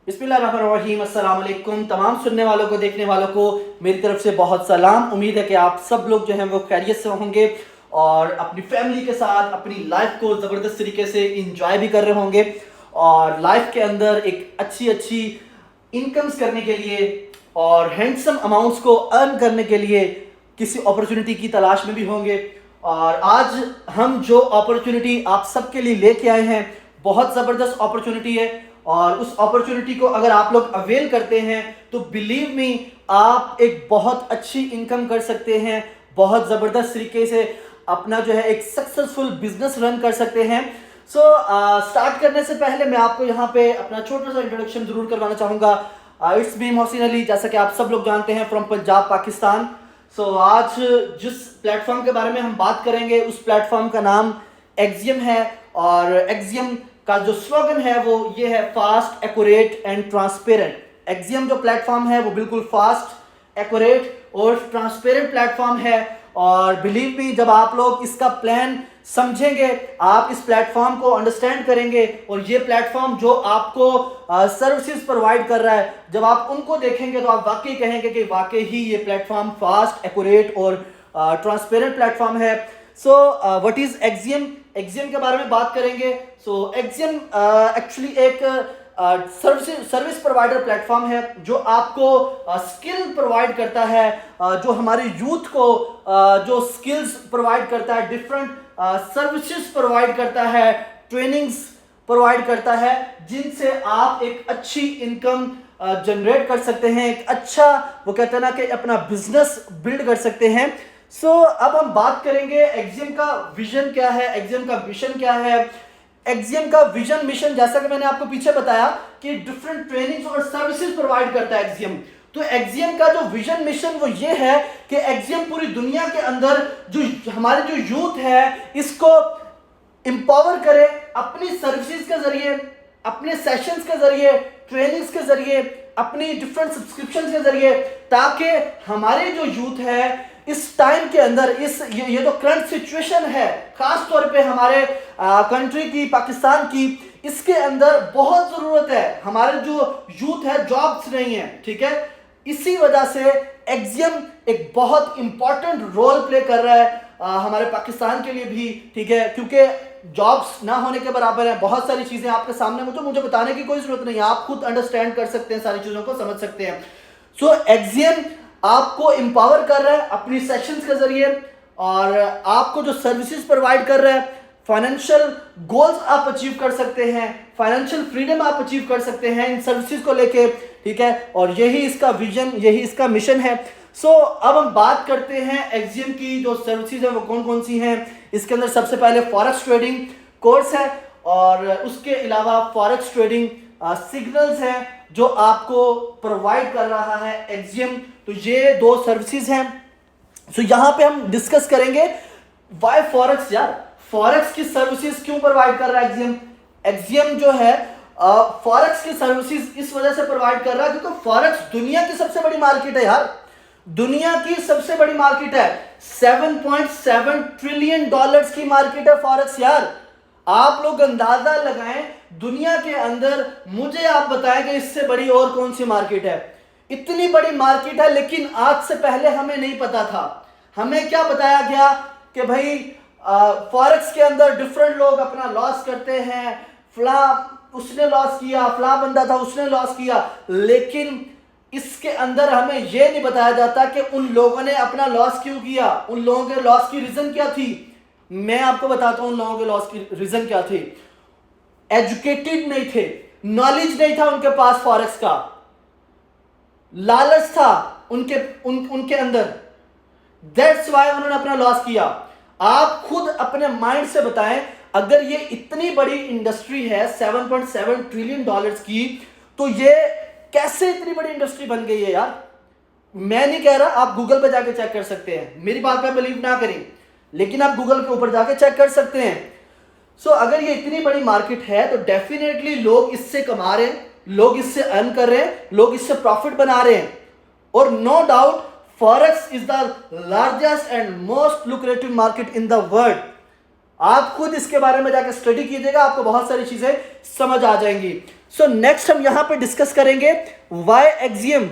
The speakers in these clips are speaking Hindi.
बिस्मिल्लाहिर्रहमानिर्रहीम। अस्सलाम वालेकुम। तमाम सुनने वालों को, देखने वालों को मेरी तरफ से बहुत सलाम। उम्मीद है कि आप सब लोग जो हैं वो खैरियत से होंगे और अपनी फैमिली के साथ अपनी लाइफ को ज़बरदस्त तरीके से इंजॉय भी कर रहे होंगे और लाइफ के अंदर एक अच्छी अच्छी इनकम्स करने के लिए और हैंडसम अमाउंट्स को अर्न करने के लिए किसी अपॉर्चुनिटी की तलाश में भी होंगे। और आज हम जो अपॉर्चुनिटी आप सबके लिए लेके आए हैं बहुत ज़बरदस्त अपॉर्चुनिटी है और उस अपॉर्चुनिटी को अगर आप लोग अवेल करते हैं तो बिलीव मी आप एक बहुत अच्छी इनकम कर सकते हैं, बहुत ज़बरदस्त तरीके से अपना जो है एक सक्सेसफुल बिजनेस रन कर सकते हैं। स्टार्ट करने से पहले मैं आपको यहाँ पे अपना छोटा सा इंट्रोडक्शन ज़रूर करवाना चाहूँगा। इट्स मी मोहसिन अली, जैसा कि आप सब लोग जानते हैं, फ्रॉम पंजाब पाकिस्तान। आज जिस प्लेटफॉर्म के बारे में हम बात करेंगे उस प्लेटफॉर्म का नाम एक्जियम है और एक्जियम का जो स्लोगन है वो ये है, fast, accurate and transparent. Axiom जो प्लेटफॉर्म है वो बिल्कुल फास्ट, एक्यूरेट और ट्रांसपेरेंट प्लेटफॉर्म है और बिलीव मी जब आप लोग इसका प्लान समझेंगे, आप इस प्लेटफॉर्म को अंडरस्टैंड करेंगे और ये प्लेटफॉर्म जो आपको सर्विसेज प्रोवाइड कर रहा है, जब आप उनको देखेंगे तो आप वाकई कहेंगे कि वाकई ही ये प्लेटफॉर्म फास्ट, एक्यूरेट और ट्रांसपेरेंट प्लेटफॉर्म है। What is axiom? एक्जियम के बारे में बात करेंगे। एक्जियम एक्चुअली एक सर्विस प्रोवाइडर प्लेटफॉर्म है जो आपको स्किल प्रोवाइड करता है, जो हमारे यूथ को जो स्किल्स प्रोवाइड करता है, डिफरेंट सर्विसेज प्रोवाइड करता है, ट्रेनिंग्स प्रोवाइड करता है, जिनसे आप एक अच्छी इनकम जनरेट कर सकते हैं, एक अच्छा वो कहते हैं ना कि अपना बिजनेस बिल्ड कर सकते हैं। अब हम बात करेंगे एक्जियम का विजन क्या है, एक्जियम का मिशन क्या है। एक्जियम का विजन मिशन, जैसा कि मैंने आपको पीछे बताया कि डिफरेंट ट्रेनिंग्स और सर्विसेज प्रोवाइड करता है एक्जियम। तो एक्जियम का जो विजन मिशन वो ये है कि एक्जियम पूरी दुनिया के अंदर जो हमारे जो यूथ है इसको एम्पावर करे अपनी सर्विसेज के जरिए, अपने सेशंस के जरिए, ट्रेनिंग्स के जरिए, अपनी डिफरेंट सब्सक्रिप्शन के जरिए, ताकि हमारे जो यूथ है इस टाइम के अंदर ये जो करंट सिचुएशन है, खास तौर पे हमारे कंट्री की, पाकिस्तान की, इसके अंदर बहुत ज़रूरत है। हमारे जो यूथ है जॉब्स नहीं है, ठीक है। इसी वजह से एक्जियम एक बहुत इंपॉर्टेंट रोल प्ले कर रहा है हमारे पाकिस्तान के लिए भी, ठीक है, क्योंकि जॉब्स ना होने के बराबर है। बहुत सारी चीज़ें आपके सामने, मुझे बताने की कोई ज़रूरत नहीं है, आप खुद अंडरस्टैंड कर सकते हैं, सारी चीज़ों को समझ सकते हैं। एक्जियम आपको एम्पावर कर रहा है अपनी सेशंस के जरिए और आपको जो सर्विसेज प्रोवाइड कर रहा है, फाइनेंशियल गोल्स आप अचीव कर सकते हैं, फाइनेंशियल फ्रीडम आप अचीव कर सकते हैं इन सर्विसेज को लेके, ठीक है। और यही इसका विजन, यही इसका मिशन है। अब हम बात करते हैं एक्जियम की जो सर्विसेज है वो कौन कौन सी हैं। इसके अंदर सबसे पहले फॉरेक्स ट्रेडिंग कोर्स है और उसके अलावा फॉरेक्स ट्रेडिंग सिग्नल्स हैं जो आपको प्रोवाइड कर रहा है एक्जियम। तो ये दो सर्विसेज हैं। यहाँ पे हम डिस्कस करेंगे वाई फॉरेक्स। यार फॉरेक्स की सर्विसेज क्यों प्रोवाइड कर रहा है एक्जियम? एक्जियम जो है फॉरेक्स की सर्विसेज इस वजह से प्रोवाइड कर रहा है क्योंकि फॉरेक्स दुनिया की सबसे बड़ी मार्केट है यार, दुनिया की सबसे बड़ी मार्केट है। 7.7 ट्रिलियन डॉलर्स की मार्केट है फॉरेक्स यार। आप लोग अंदाजा लगाएं दुनिया के अंदर, मुझे आप बताएं कि इससे बड़ी और कौन सी मार्केट है। इतनी बड़ी मार्केट है, लेकिन आज से पहले हमें नहीं पता था। हमें क्या बताया गया कि भाई फॉरेक्स के अंदर डिफरेंट लोग अपना लॉस करते हैं, फला उसने लॉस किया, फला बंदा था उसने लॉस किया, लेकिन इसके अंदर हमें यह नहीं बताया जाता कि उन लोगों ने अपना लॉस क्यों किया, उन लोगों के लॉस की रीजन क्या थी। मैं आपको बताता हूं उन लोगों के लॉस की रीजन क्या थी। एजुकेटेड नहीं थे, नॉलेज नहीं था उनके पास, फॉरेक्स का लालच था उनके अंदर, दैट्स वाई उन्होंने अपना लॉस किया। आप खुद अपने माइंड से बताएं, अगर ये इतनी बड़ी इंडस्ट्री है 7.7 ट्रिलियन डॉलर्स की, तो ये कैसे इतनी बड़ी इंडस्ट्री बन गई है यार। मैं नहीं कह रहा, आप गूगल पे जाके चेक कर सकते हैं, मेरी बात पे बिलीव ना करें, लेकिन आप गूगल के ऊपर जाके चेक कर सकते हैं। अगर ये इतनी बड़ी मार्केट है तो डेफिनेटली लोग इससे कमा रहे हैं, लोग इससे अर्न कर रहे हैं, लोग इससे प्रॉफिट बना रहे हैं। और no doubt forex is the largest and most lucrative market in the world. आप खुद इसके बारे में जाकर स्टडी कीजिएगा, आपको बहुत सारी चीजें समझ आ जाएंगी। सो नेक्स्ट हम यहां पे डिस्कस करेंगे why Axiom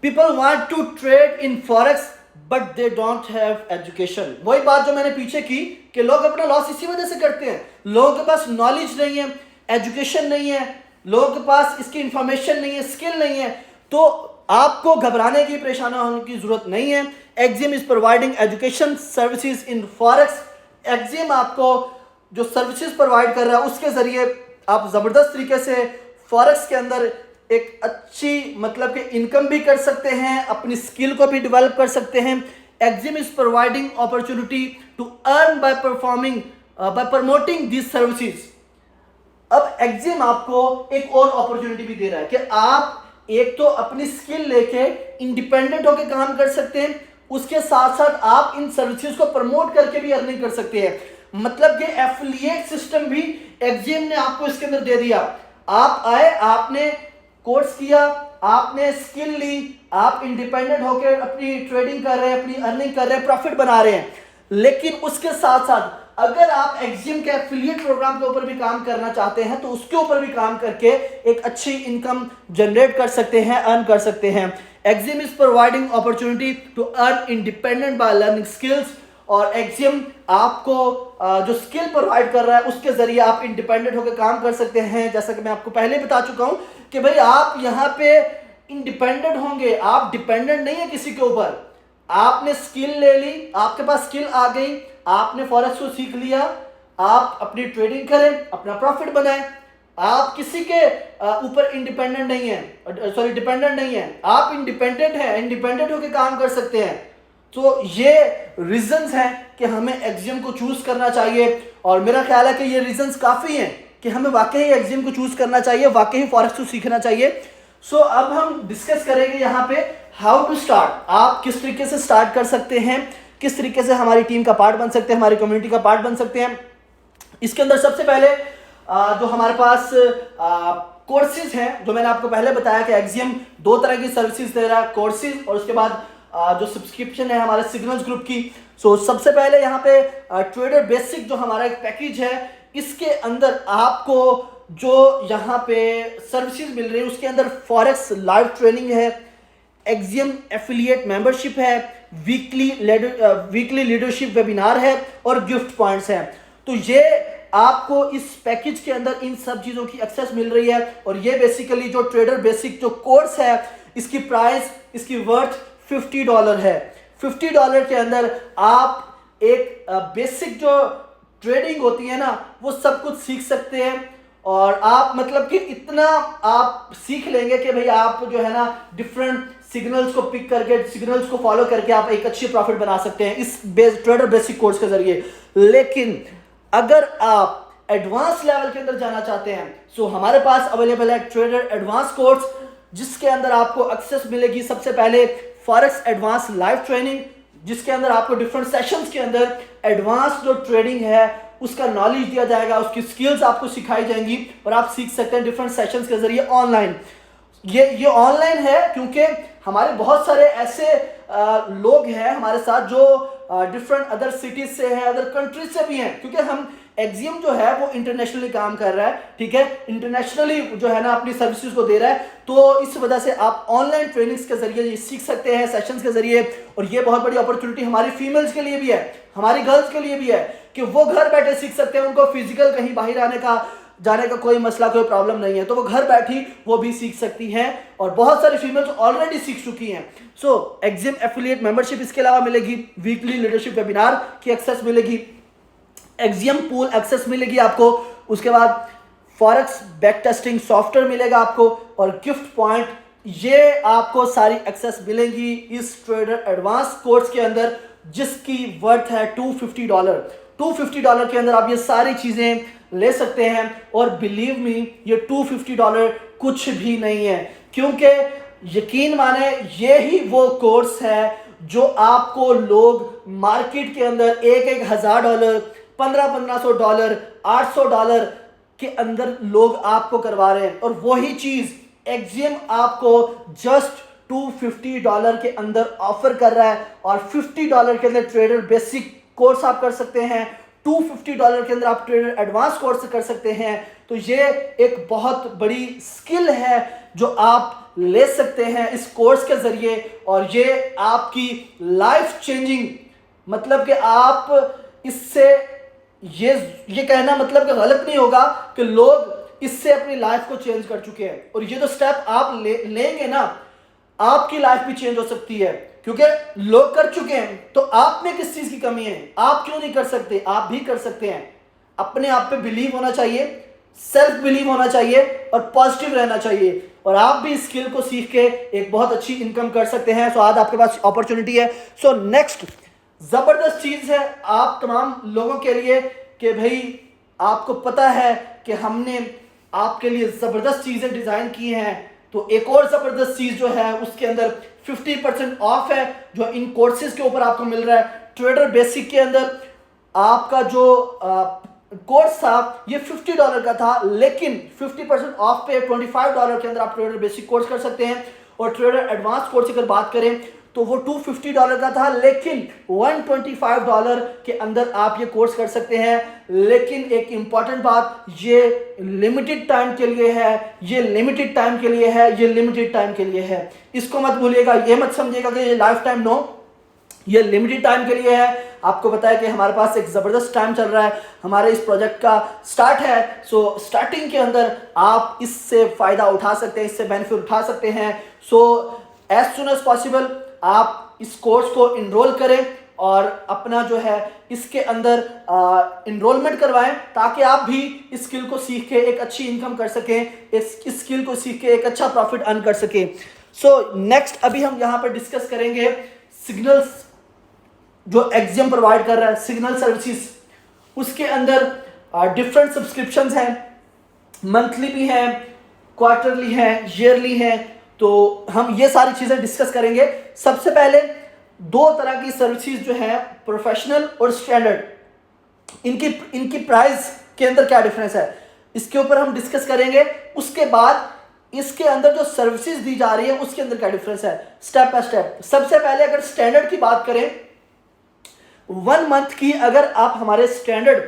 people want to trade in forex but they don't have education. वही बात जो मैंने पीछे की कि लोग अपना लॉस इसी वजह से करते हैं, लोगों के पास नॉलेज नहीं है, एजुकेशन नहीं है, लोगों के पास इसकी इंफॉर्मेशन नहीं है, स्किल नहीं है। तो आपको घबराने की, परेशान होने की जरूरत नहीं है। Axiom is providing education services in forex. Axiom आपको जो सर्विसेज प्रोवाइड कर रहा है उसके जरिए आप जबरदस्त तरीके से फॉरेक्स के अंदर एक अच्छी मतलब कि इनकम भी कर सकते हैं, अपनी स्किल को भी डेवलप कर सकते हैं। Axiom is providing opportunity to earn by performing by promoting these services. अब एक्सियम आपको एक और अपॉर्चुनिटी भी दे रहा है कि आप एक तो अपनी स्किल लेके इंडिपेंडेंट होकर काम कर सकते हैं, उसके साथ साथ आप इन सर्विसेज को प्रमोट करके भी अर्निंग कर सकते हैं। मतलब कि एफिलिएट सिस्टम भी एक्सियम ने आपको इसके अंदर दे दिया। आप आए, आपने कोर्स किया, आपने स्किल ली, आप इंडिपेंडेंट होकर अपनी ट्रेडिंग कर रहे हैं, अपनी अर्निंग कर रहे हैं, प्रॉफिट बना रहे हैं। लेकिन उसके साथ साथ अगर आप एक्सियम के एफिलिएट प्रोग्राम के ऊपर भी काम करना चाहते हैं तो उसके ऊपर भी काम करके एक अच्छी इनकम जनरेट कर सकते हैं, अर्न कर सकते हैं। Axiom is providing opportunity to earn independent by learning skills. और एक्सियम आपको जो स्किल प्रोवाइड कर रहा है उसके जरिए आप इंडिपेंडेंट होकर काम कर सकते हैं। जैसा कि मैं आपको पहले बता चुका हूं कि भाई आप यहाँ पे इंडिपेंडेंट होंगे, आप डिपेंडेंट नहीं है किसी के ऊपर। आपने स्किल ले ली, आपके पास स्किल आ गई, आपने फॉरेक्स को सीख लिया, आप अपनी ट्रेडिंग करें, अपना प्रॉफिट बनाएं। आप किसी के ऊपर इंडिपेंडेंट नहीं है, सॉरी डिपेंडेंट नहीं है, आप इंडिपेंडेंट हैं, इंडिपेंडेंट होकर काम कर सकते हैं। तो ये रीजंस हैं कि हमें एक्सियम को चूज करना चाहिए। और मेरा ख्याल है कि ये रीजंस काफ़ी हैं कि हमें वाकई एक्सियम को चूज करना चाहिए, वाकई फॉरेक्स को सीखना चाहिए। सो अब हम डिस्कस करेंगे यहाँ पे हाउ टू स्टार्ट। आप किस तरीके से स्टार्ट कर सकते हैं, किस तरीके से हमारी टीम का पार्ट बन सकते हैं, हमारी कम्युनिटी का पार्ट बन सकते हैं। इसके अंदर सबसे पहले जो हमारे पास कोर्सेज हैं, जो मैंने आपको पहले बताया कि एक्सियम दो तरह की सर्विसेज दे रहा है, कोर्सेज और उसके बाद जो सब्सक्रिप्शन है हमारे सिग्नल्स ग्रुप की। सो सबसे पहले यहाँ पे ट्रेडर बेसिक जो हमारा एक पैकेज है, इसके अंदर आपको जो यहाँ पे सर्विसेज मिल रही है उसके अंदर फॉरेक्स लाइव ट्रेनिंग है, एक्सियम एफिलिएट मेंबरशिप है, वीकली लीडरशिप वेबिनार है और गिफ्ट पॉइंट्स हैं। तो ये आपको इस पैकेज के अंदर इन सब चीज़ों की एक्सेस मिल रही है। और ये बेसिकली जो ट्रेडर बेसिक जो कोर्स है इसकी प्राइस, इसकी वर्थ $50 है। $50 के अंदर आप एक बेसिक जो ट्रेडिंग होती है ना वो सब कुछ सीख सकते हैं। और आप मतलब कि इतना आप सीख लेंगे कि भाई आप जो है ना डिफरेंट सिग्नल्स को पिक करके, सिग्नल्स को फॉलो करके आप एक अच्छी प्रॉफिट बना सकते हैं इस ट्रेडर बेसिक कोर्स के जरिए। लेकिन अगर आप एडवांस लेवल के अंदर जाना चाहते हैं सो हमारे पास अवेलेबल है ट्रेडर एडवांस कोर्स, जिसके अंदर आपको एक्सेस मिलेगी सबसे पहले फॉरेक्स एडवांस लाइव ट्रेनिंग, जिसके अंदर आपको डिफरेंट सेशंस के अंदर एडवांस जो ट्रेडिंग है उसका नॉलेज दिया जाएगा, उसकी स्किल्स आपको सिखाई जाएंगी और आप सीख सकते हैं डिफरेंट सेशंस के जरिए ऑनलाइन। ये ऑनलाइन है क्योंकि हमारे बहुत सारे ऐसे लोग हैं हमारे साथ जो डिफरेंट अदर सिटीज से हैं, अदर कंट्रीज से भी हैं, क्योंकि हम एक्सियम जो है वो इंटरनेशनली काम कर रहा है, ठीक है, इंटरनेशनली जो है ना अपनी सर्विसेज को दे रहा है। तो इस वजह से आप ऑनलाइन ट्रेनिंग्स के जरिए ये सीख सकते हैं, सेशंस के जरिए। और ये बहुत बड़ी अपॉर्चुनिटी हमारी फीमेल्स के लिए भी है, हमारी गर्ल्स के लिए भी है कि वो घर बैठे सीख सकते हैं, उनको फिजिकल कहीं बाहर जाने का कोई मसला, कोई प्रॉब्लम नहीं है, तो वो घर बैठी वो भी सीख सकती हैं। और बहुत सारी फीमेल्स ऑलरेडी सीख चुकी हैं। सो एक्सियम एफिलिएट मेंबरशिप इसके अलावा मिलेगी, वीकली लीडरशिप वेबिनार की एक्सेस मिलेगी, एक्सियम पूल एक्सेस मिलेगी आपको, उसके बाद फॉरेक्स बैक टेस्टिंग सॉफ्टवेयर मिलेगा आपको और गिफ्ट पॉइंट, ये आपको सारी एक्सेस मिलेंगी इस ट्रेडर एडवांस कोर्स के अंदर, जिसकी वर्थ है $250। $250 के अंदर आप ये सारी चीजें ले सकते हैं। और बिलीव मी ये $250 कुछ भी नहीं है, क्योंकि यकीन माने ये ही वो कोर्स है जो आपको लोग मार्केट के अंदर $1,000, $1,500, $800 के अंदर लोग आपको करवा रहे हैं। और वही चीज एक्सियम आपको जस्ट $250 के अंदर ऑफर कर रहा है। और $50 के अंदर ट्रेडर बेसिक कोर्स आप कर सकते हैं, $250 के अंदर आप ट्रेडर एडवांस कोर्स कर सकते हैं। तो ये एक बहुत बड़ी स्किल है जो आप ले सकते हैं इस कोर्स के ज़रिए, और ये आपकी लाइफ चेंजिंग, मतलब कि आप इससे ये कहना मतलब कि गलत नहीं होगा कि लोग इससे अपनी लाइफ को चेंज कर चुके हैं, और ये जो स्टेप आप लेंगे ना, आपकी लाइफ भी चेंज हो सकती है, क्योंकि लोग कर चुके हैं। तो आप में किस चीज की कमी है? आप क्यों नहीं कर सकते? आप भी कर सकते हैं। अपने आप पे बिलीव होना चाहिए, सेल्फ बिलीव होना चाहिए और पॉजिटिव रहना चाहिए, और आप भी स्किल को सीख के एक बहुत अच्छी इनकम कर सकते हैं। सो आज आपके पास अपॉर्चुनिटी है। सो नेक्स्ट जबरदस्त चीज है आप तमाम लोगों के लिए कि भाई आपको पता है कि हमने आपके लिए जबरदस्त चीजें डिजाइन की हैं, तो एक और जबरदस्त चीज जो है उसके अंदर 50% ऑफ है जो इन कोर्सेज के ऊपर आपको मिल रहा है। ट्रेडर बेसिक के अंदर आपका जो कोर्स था ये $50 का था, लेकिन 50% ऑफ पे $25 के अंदर आप ट्रेडर बेसिक कोर्स कर सकते हैं। और ट्रेडर एडवांस कोर्स की अगर बात करें तो वो $250 का था, लेकिन $125 के अंदर आप ये कोर्स कर सकते हैं। लेकिन एक इंपॉर्टेंट बात, ये लिमिटेड टाइम के लिए है, ये लिमिटेड टाइम के लिए है, ये लिमिटेड टाइम के लिए है। इसको मत भूलिएगा, ये मत समझिएगा कि ये लाइफ टाइम, नो, ये लिमिटेड टाइम के लिए है। आपको बताया कि हमारे पास एक ज़बरदस्त टाइम चल रहा है, हमारे इस प्रोजेक्ट का स्टार्ट है। सो स्टार्टिंग के अंदर आप इससे फ़ायदा उठा सकते हैं, इससे बेनिफिट उठा सकते हैं। So as soon as possible आप इस कोर्स को इनरोल करें और अपना जो है इसके अंदर इनरोलमेंट करवाएं, ताकि आप भी इस स्किल को सीख के एक अच्छी इनकम कर सकें, इस स्किल को सीख के एक अच्छा प्रॉफिट अर्न कर सकें। सो नेक्स्ट अभी हम यहाँ पर डिस्कस करेंगे सिग्नल्स जो एक्सियम प्रोवाइड कर रहा है, सिग्नल सर्विसेज। उसके अंदर डिफरेंट सब्सक्रिप्शंस हैं, मंथली भी हैं, क्वार्टरली हैं, ईयरली हैं। तो हम ये सारी चीज़ें डिस्कस करेंगे। सबसे पहले दो तरह की सर्विसेज जो है, प्रोफेशनल और स्टैंडर्ड, इनकी प्राइस के अंदर क्या डिफरेंस है, इसके ऊपर हम डिस्कस करेंगे। उसके बाद इसके अंदर जो सर्विसेज दी जा रही है उसके अंदर क्या डिफरेंस है, स्टेप बाय स्टेप। सबसे पहले अगर स्टैंडर्ड की बात करें, 1 मंथ की अगर आप हमारे स्टैंडर्ड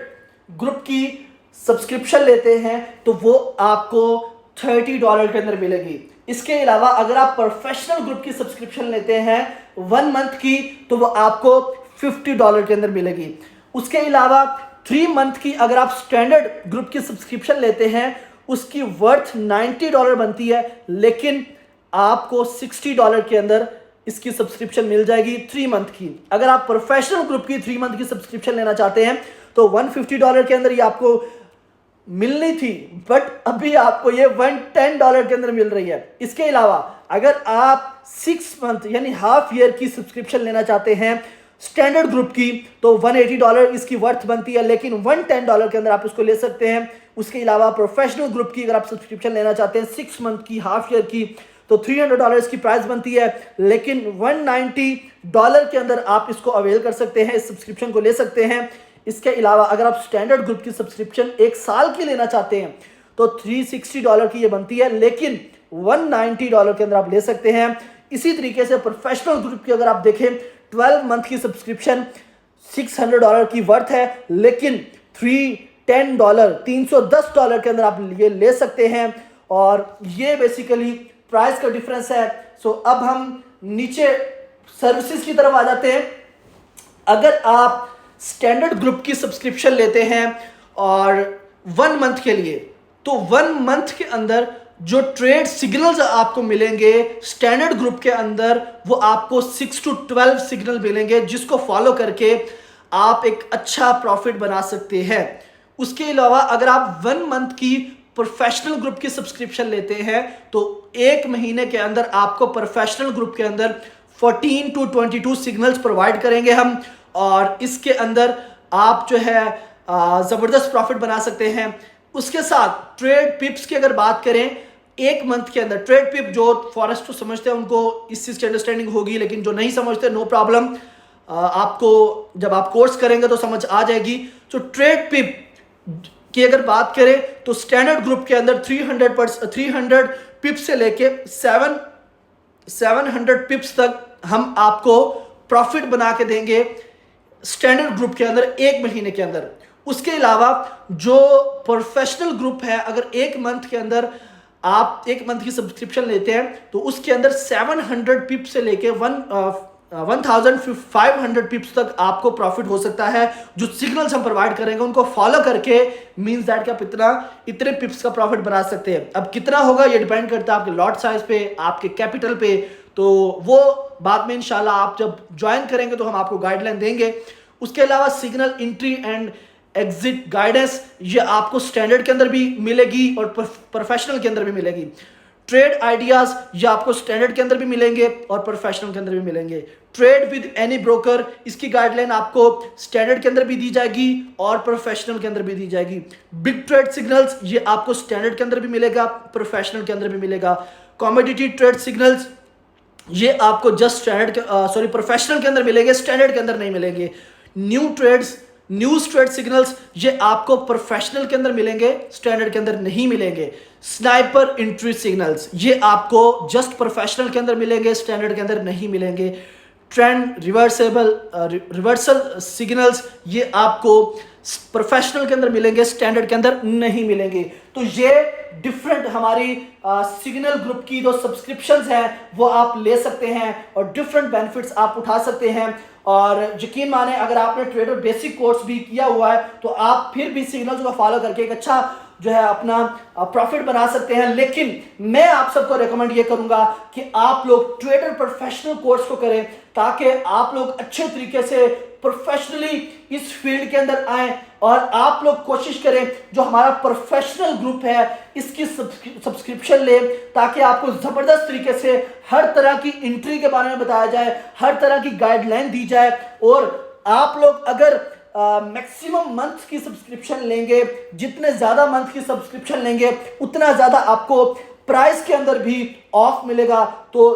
ग्रुप की सब्सक्रिप्शन लेते हैं तो वो आपको $30 के अंदर मिलेगी। इसके अलावा अगर आप प्रोफेशनल ग्रुप की सब्सक्रिप्शन लेते हैं 1 मंथ की तो वो आपको $50 के अंदर मिलेगी। उसके अलावा 3 मंथ की अगर आप स्टैंडर्ड ग्रुप की सब्सक्रिप्शन लेते हैं उसकी वर्थ $90 बनती है, लेकिन आपको $60 के अंदर इसकी सब्सक्रिप्शन मिल जाएगी 3 मंथ की। अगर आप प्रोफेशनल ग्रुप की 3 मंथ की सब्सक्रिप्शन लेना चाहते हैं तो $150 के अंदर ये आपको मिलनी थी, बट अभी आपको ये $110 के अंदर मिल रही है। इसके अलावा अगर आप 6 मंथ यानी हाफ ईयर की सब्सक्रिप्शन लेना चाहते हैं स्टैंडर्ड ग्रुप की तो $180 इसकी वर्थ बनती है, लेकिन $110 के अंदर आप उसको ले सकते हैं। उसके अलावा प्रोफेशनल ग्रुप की अगर आप सब्सक्रिप्शन लेना चाहते हैं 6 मंथ की, हाफ ईयर की, तो $300 की प्राइस बनती है, लेकिन $190 के अंदर आप इसको अवेल कर सकते हैं, इस सब्सक्रिप्शन को ले सकते हैं। इसके अलावा अगर आप स्टैंडर्ड ग्रुप की सब्सक्रिप्शन 1 साल की लेना चाहते हैं तो $360 की ये बनती है, लेकिन $190 के अंदर आप ले सकते हैं। इसी तरीके से प्रोफेशनल ग्रुप की अगर आप देखें 12 मंथ की सब्सक्रिप्शन $600 की वर्थ है, लेकिन $310 के अंदर आप ये ले सकते हैं। और ये बेसिकली प्राइस का डिफरेंस है। सो अब हम नीचे सर्विसेज की तरफ आ जाते हैं। अगर आप स्टैंडर्ड ग्रुप की सब्सक्रिप्शन लेते हैं और 1 मंथ के लिए, तो 1 मंथ के अंदर जो ट्रेड सिग्नल्स आपको मिलेंगे स्टैंडर्ड ग्रुप के अंदर वो आपको 6 to 12 सिग्नल मिलेंगे, जिसको फॉलो करके आप एक अच्छा प्रॉफिट बना सकते हैं। उसके अलावा अगर आप 1 मंथ की प्रोफेशनल ग्रुप की सब्सक्रिप्शन लेते हैं तो 1 महीने के अंदर आपको प्रोफेशनल ग्रुप के अंदर 14 to 22 सिग्नल्स प्रोवाइड करेंगे हम, और इसके अंदर आप जो है ज़बरदस्त प्रॉफिट बना सकते हैं। उसके साथ ट्रेड पिप्स की अगर बात करें 1 मंथ के अंदर, ट्रेड पिप जो फॉरेस्ट समझते हैं उनको इस चीज़ की अंडरस्टैंडिंग होगी, लेकिन जो नहीं समझते नो प्रॉब्लम, आपको जब आप कोर्स करेंगे तो समझ आ जाएगी। तो ट्रेड पिप की अगर बात करें तो स्टैंडर्ड ग्रुप के अंदर 300 पिप्स से लेके 700 पिप्स तक हम आपको प्रॉफिट बना के देंगे स्टैंडर्ड ग्रुप के अंदर 1 महीने के अंदर। उसके अलावा जो प्रोफेशनल ग्रुप है, अगर एक मंथ के अंदर आप एक मंथ की सब्सक्रिप्शन लेते हैं तो उसके अंदर 700 पिप्स से लेके 1500 पिप्स तक आपको प्रॉफिट हो सकता है। जो सिग्नल्स हम प्रोवाइड करेंगे उनको फॉलो करके मींस दैट कि आप इतने पिप्स का प्रॉफिट बना सकते हैं। अब कितना होगा ये डिपेंड करता है आपके लॉट साइज पे, आपके कैपिटल पे, तो वो बाद में इंशाल्लाह आप जब ज्वाइन करेंगे तो हम आपको गाइडलाइन देंगे। उसके अलावा signal entry and exit guidance ये आपको स्टैंडर्ड के अंदर भी मिलेगी और प्रोफेशनल के अंदर भी मिलेगी। ट्रेड आइडियाज ये आपको स्टैंडर्ड के अंदर भी मिलेंगे और प्रोफेशनल के अंदर भी मिलेंगे। ट्रेड विद एनी ब्रोकर, इसकी गाइडलाइन आपको स्टैंडर्ड के अंदर भी दी जाएगी और प्रोफेशनल के अंदर भी दी जाएगी। बिग ट्रेड सिग्नल्स ये आपको स्टैंडर्ड के अंदर भी मिलेगा, प्रोफेशनल के अंदर भी मिलेगा। कॉमोडिटी ट्रेड सिग्नल्स ये आपको जस्ट प्रोफेशनल के अंदर मिलेंगे, स्टैंडर्ड के अंदर नहीं मिलेंगे। न्यूज़ ट्रेड सिग्नल्स ये आपको प्रोफेशनल के अंदर मिलेंगे, स्टैंडर्ड के अंदर नहीं मिलेंगे। स्नाइपर एंट्री सिग्नल्स ये आपको जस्ट प्रोफेशनल के अंदर मिलेंगे, स्टैंडर्ड के अंदर नहीं मिलेंगे। ट्रेंड रिवर्सल सिग्नल्स ये आपको प्रोफेशनल के अंदर मिलेंगे, स्टैंडर्ड के अंदर नहीं मिलेंगे। तो ये डिफरेंट हमारी सिग्नल ग्रुप की जो सब्सक्रिप्शंस हैं वो आप ले सकते हैं और डिफरेंट बेनिफिट्स आप उठा सकते हैं। और यकीन माने अगर आपने ट्रेडर बेसिक कोर्स भी किया हुआ है तो आप फिर भी सिग्नल्स को फॉलो करके एक अच्छा जो है अपना प्रॉफिट बना सकते हैं। लेकिन मैं आप सबको रेकमेंड ये करूंगा कि आप लोग ट्रेडर प्रोफेशनल कोर्स को करें ताकि आप लोग अच्छे तरीके से प्रोफेशनली इस फील्ड के अंदर आएं और आप लोग कोशिश करें जो हमारा प्रोफेशनल ग्रुप है इसकी सब्सक्रिप्शन लें ताकि आपको ज़बरदस्त तरीके से हर तरह की एंट्री के बारे में बताया जाए, हर तरह की गाइडलाइन दी जाए। और आप लोग अगर मैक्सिमम मंथ की सब्सक्रिप्शन लेंगे, जितने ज़्यादा मंथ की सब्सक्रिप्शन लेंगे उतना ज़्यादा आपको प्राइस के अंदर भी ऑफ मिलेगा। तो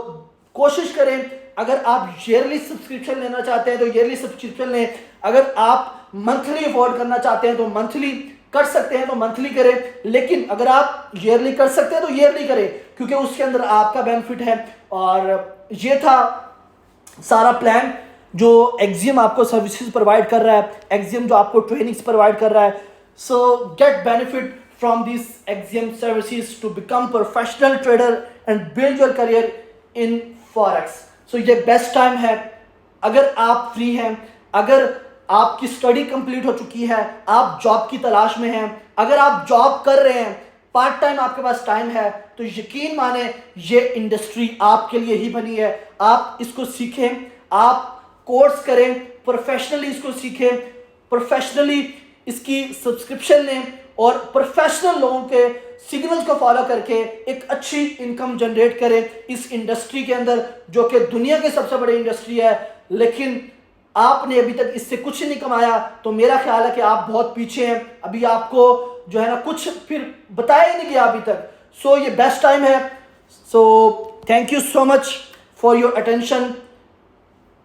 कोशिश करें अगर आप ईयरली सब्सक्रिप्शन लेना चाहते हैं तो ईयरली सब्सक्रिप्शन लें, अगर आप मंथली अफोर्ड करना चाहते हैं तो मंथली कर सकते हैं तो मंथली करें। लेकिन अगर आप ईयरली कर सकते हैं तो ईयरली करें क्योंकि उसके अंदर आपका बेनिफिट है। और ये था सारा प्लान जो एक्सियम आपको सर्विसेज प्रोवाइड कर रहा है, एक्सियम जो आपको ट्रेनिंग्स प्रोवाइड कर रहा है। So get benefit from this axiom services to become professional trader and build your career in forex. So ये बेस्ट टाइम है अगर आप फ्री हैं, अगर आपकी स्टडी कंप्लीट हो चुकी है, आप जॉब की तलाश में हैं, अगर आप जॉब कर रहे हैं, पार्ट टाइम आपके पास टाइम है, तो यकीन माने ये इंडस्ट्री आपके लिए ही बनी है। आप इसको सीखें, आप कोर्स करें, प्रोफेशनली इसको सीखें, प्रोफेशनली इसकी सब्सक्रिप्शन लें और प्रोफेशनल लोगों के सिग्नल्स को फॉलो करके एक अच्छी इनकम जनरेट करें इस इंडस्ट्री के अंदर जो कि दुनिया की सबसे बड़ी इंडस्ट्री है। लेकिन आपने अभी तक इससे कुछ नहीं कमाया तो मेरा ख्याल है कि आप बहुत पीछे हैं, अभी आपको जो है ना कुछ फिर बताया ही नहीं गया अभी तक। सो ये बेस्ट टाइम है। So thank you so much for your attention.